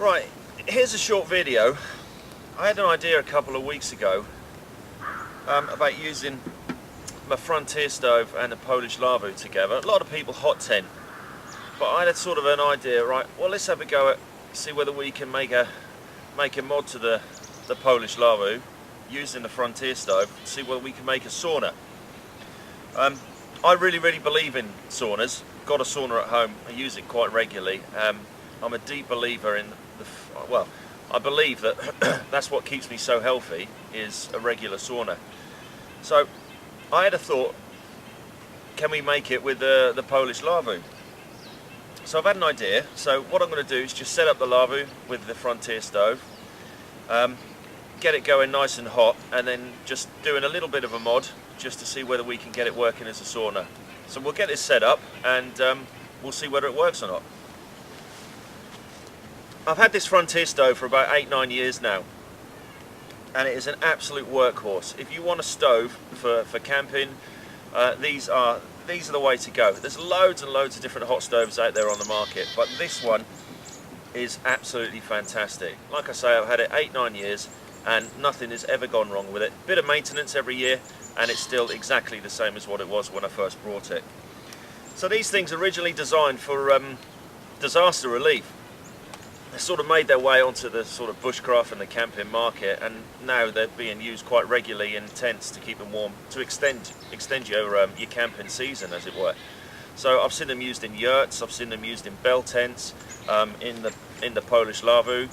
Right, here's a short video. I had an idea a couple of weeks ago about using my Frontier stove and the Polish Lavvu together. A lot of people hot tent, but I had sort of an idea, right, well, let's have a go at, see whether we can make a mod to the Polish Lavvu using the Frontier stove, see whether we can make a sauna. I really believe in saunas. Got a sauna at home, I use it quite regularly. I'm a deep believer in well, I believe that that's what keeps me so healthy, is a regular sauna. So I had a thought, can we make it with the Polish Lavvu? So I've had an idea. So what I'm going to do is just set up the Lavvu with the Frontier stove, get it going nice and hot, and then just doing a little bit of a mod just to see whether we can get it working as a sauna. So we'll get this set up and we'll see whether it works or not. I've had this Frontier stove for about 8-9 years now, and it is an absolute workhorse. If you want a stove for camping, these are the way to go. There's loads and loads of different hot stoves out there on the market, but this one is absolutely fantastic. Like I say, I've had it 8-9 years and nothing has ever gone wrong with it. Bit of maintenance every year and it's still exactly the same as what it was when I first brought it. So these things are originally designed for disaster relief. They sort of made their way onto the sort of bushcraft and the camping market, and now they're being used quite regularly in tents to keep them warm, to extend your camping season, as it were. So I've seen them used in yurts, I've seen them used in bell tents, in the Polish Lavvu,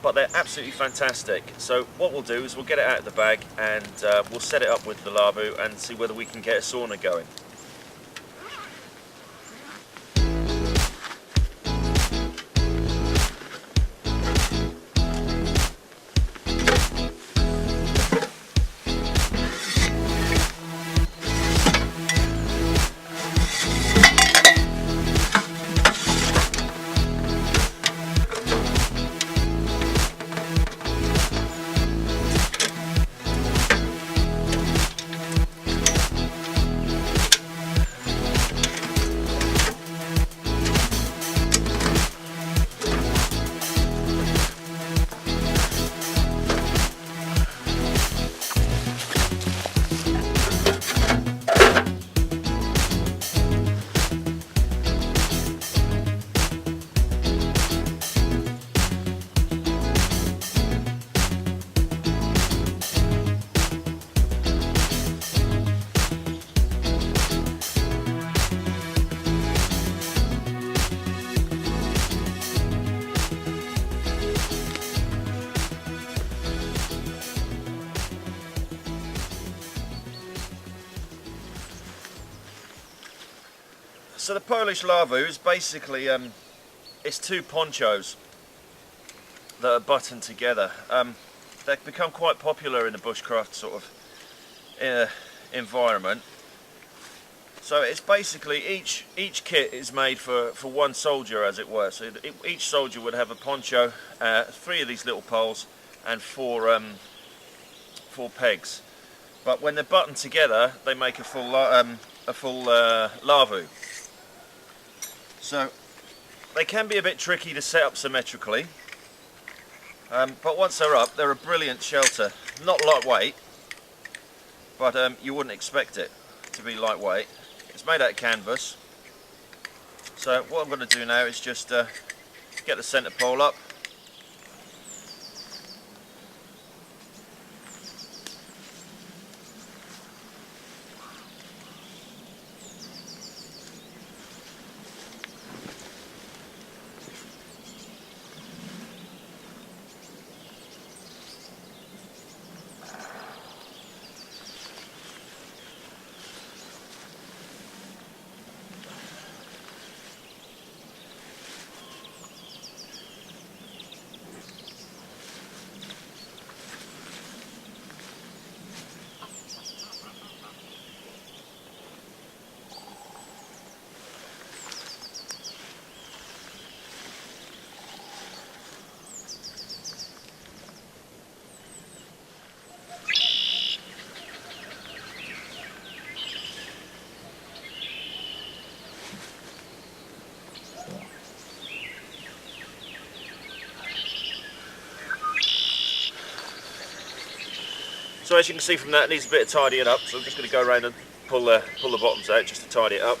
but they're absolutely fantastic. So what we'll do is we'll get it out of the bag and we'll set it up with the Lavvu and see whether we can get a sauna going. So the Polish Lavvu is basically it's two ponchos that are buttoned together. They've become quite popular in the bushcraft sort of environment. So it's basically each kit is made for one soldier, as it were. So each soldier would have a poncho, 3 of these little poles, and 4 pegs. But when they're buttoned together, they make a full Lavvu. So they can be a bit tricky to set up symmetrically, but once they're up, they're a brilliant shelter. Not lightweight, but you wouldn't expect it to be lightweight. It's made out of canvas. So what I'm going to do now is just get the centre pole up. So as you can see from that, it needs a bit of tidying up, so I'm just going to go around and pull the bottoms out just to tidy it up.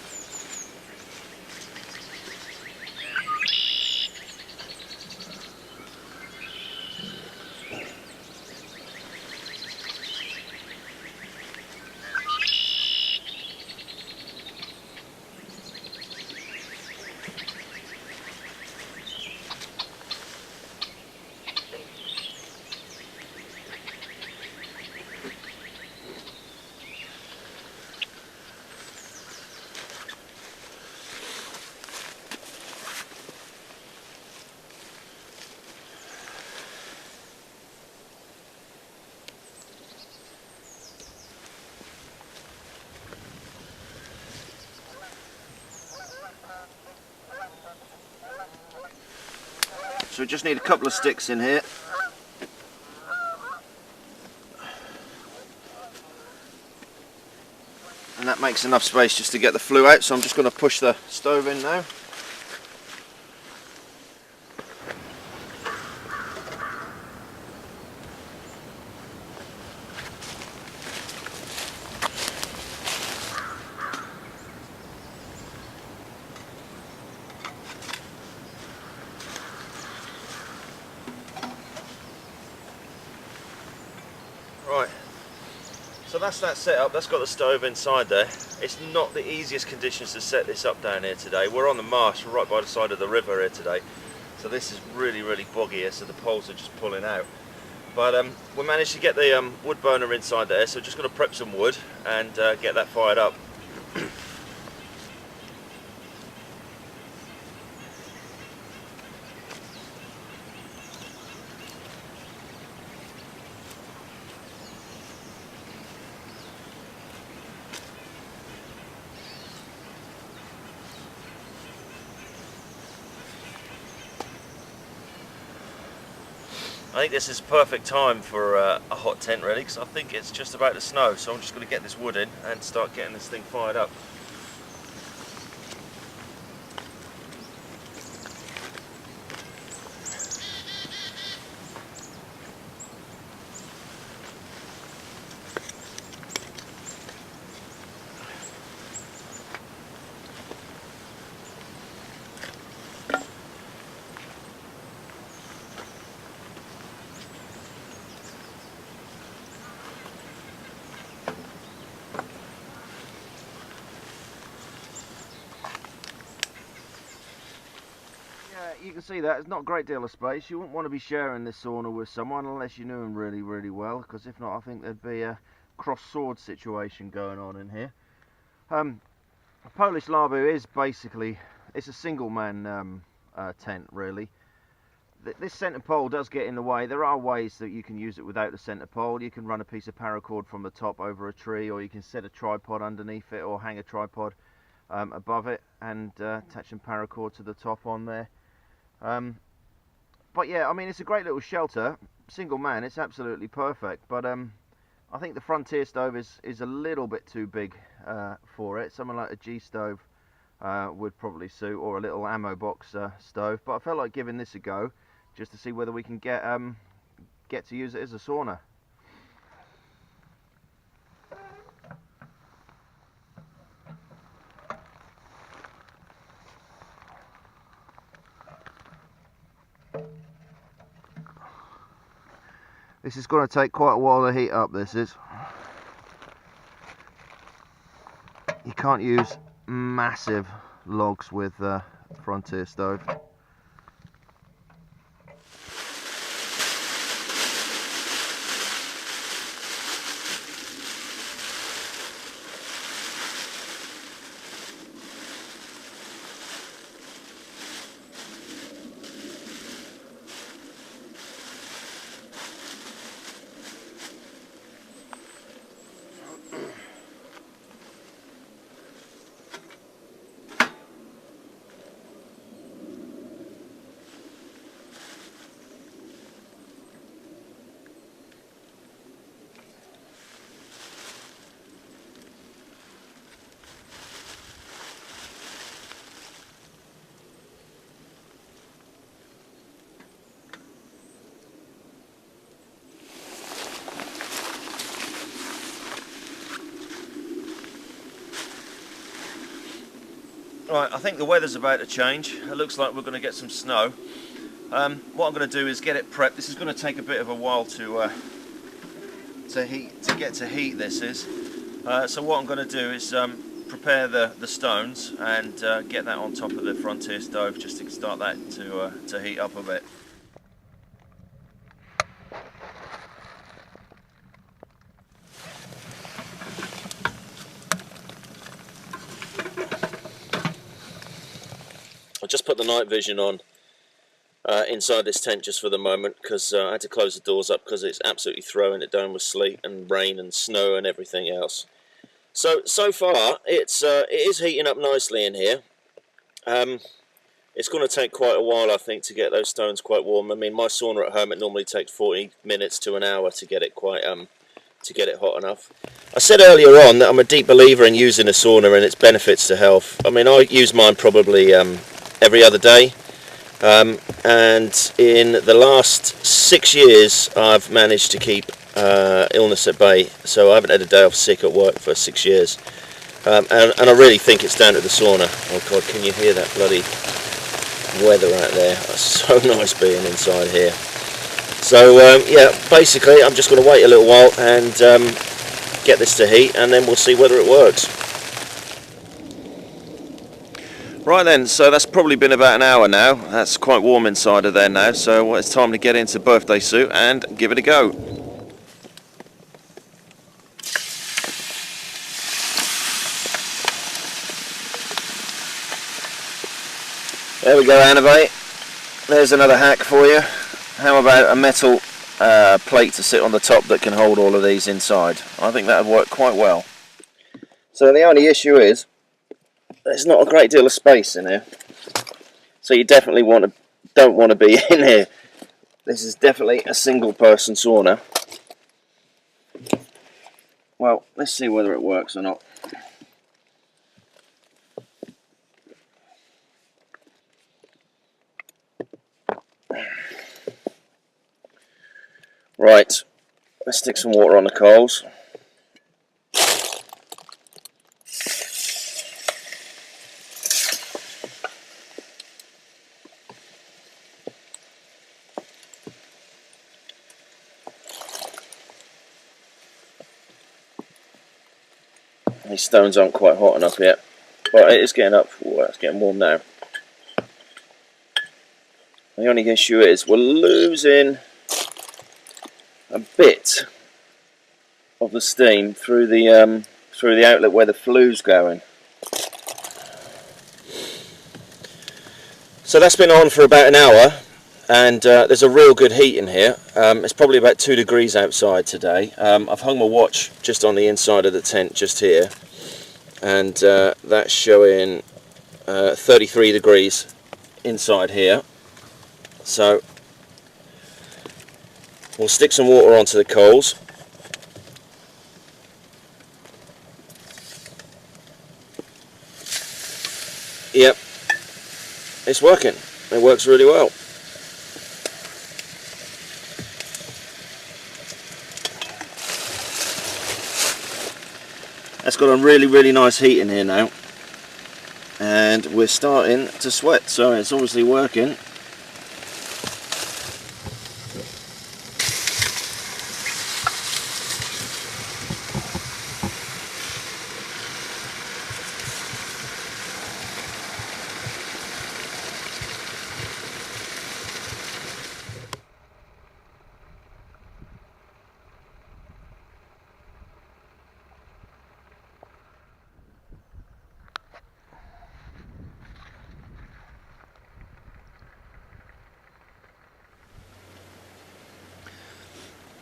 So we just need a couple of sticks in here. And that makes enough space just to get the flue out, so I'm just going to push the stove in now. Right, so that's that setup. That's got the stove inside there. It's not the easiest conditions to set this up down here today. We're on the marsh, we're right by the side of the river here today, so this is really boggy here, so the poles are just pulling out. But we managed to get the wood burner inside there, so just going to prep some wood and get that fired up. I think this is perfect time for a hot tent really, because I think it's just about to snow, so I'm just going to get this wood in and start getting this thing fired up. You can see that it's not a great deal of space. You wouldn't want to be sharing this sauna with someone unless you knew them really well, because if not I think there'd be a cross sword situation going on in here. Polish Lavvu is basically, it's a single man tent really. This centre pole does get in the way. There are ways that you can use it without the centre pole. You can run a piece of paracord from the top over a tree, or you can set a tripod underneath it, or hang a tripod above it and attach some paracord to the top on there. But yeah, I mean, it's a great little shelter, single man, it's absolutely perfect, but I think the Frontier stove is a little bit too big for it. Something like a G stove would probably suit, or a little ammo box stove, but I felt like giving this a go just to see whether we can get to use it as a sauna. This is going to take quite a while to heat up, this is. You can't use massive logs with Frontier stove. Right, I think the weather's about to change. It looks like we're going to get some snow. What I'm going to do is get it prepped. This is going to take a bit of a while to get to heat. This is. So what I'm going to do is prepare the stones and get that on top of the Frontier stove just to start that to heat up a bit. I just put the night vision on inside this tent just for the moment because I had to close the doors up because it's absolutely throwing it down with sleet and rain and snow and everything else. So far it is heating up nicely in here. It's going to take quite a while, I think, to get those stones quite warm. I mean, my sauna at home, it normally takes 40 minutes to an hour to get it quite to get it hot enough. I said earlier on that I'm a deep believer in using a sauna and its benefits to health. I mean, I use mine probably every other day, and in the last 6 years I've managed to keep illness at bay, so I haven't had a day off sick at work for 6 years, and I really think it's down to the sauna. Oh God, can you hear that bloody weather out there? It's so nice being inside here. So yeah, basically I'm just going to wait a little while and get this to heat, and then we'll see whether it works. Right then, so that's probably been about an hour now. That's quite warm inside of there now, so it's time to get into birthday suit and give it a go. There we go, Anivate. There's another hack for you. How about a metal plate to sit on the top that can hold all of these inside? I think that would work quite well. So the only issue is there's not a great deal of space in here, so you definitely don't want to be in here. This is definitely a single person sauna. Well, let's see whether it works or not. Right, let's stick some water on the coals. These stones aren't quite hot enough yet, but it is getting up. Ooh, it's getting warm now. The only issue is we're losing a bit of the steam through the outlet where the flue's going. So that's been on for about an hour, and there's a real good heat in here. It's probably about 2 degrees outside today. I've hung my watch just on the inside of the tent just here, and that's showing 33 degrees inside here. So we'll stick some water onto the coals. Yep, it's working. It works really well. That's got a really nice heat in here now, and we're starting to sweat, so it's obviously working.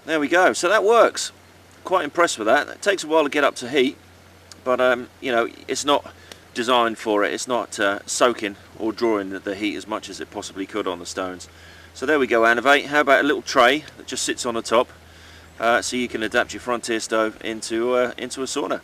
There we go, so that works. Quite impressed with that. It takes a while to get up to heat, but you know, it's not designed for it. It's not soaking or drawing the heat as much as it possibly could on the stones. So there we go, Anivate. How about a little tray that just sits on the top, so you can adapt your Frontier stove into a sauna.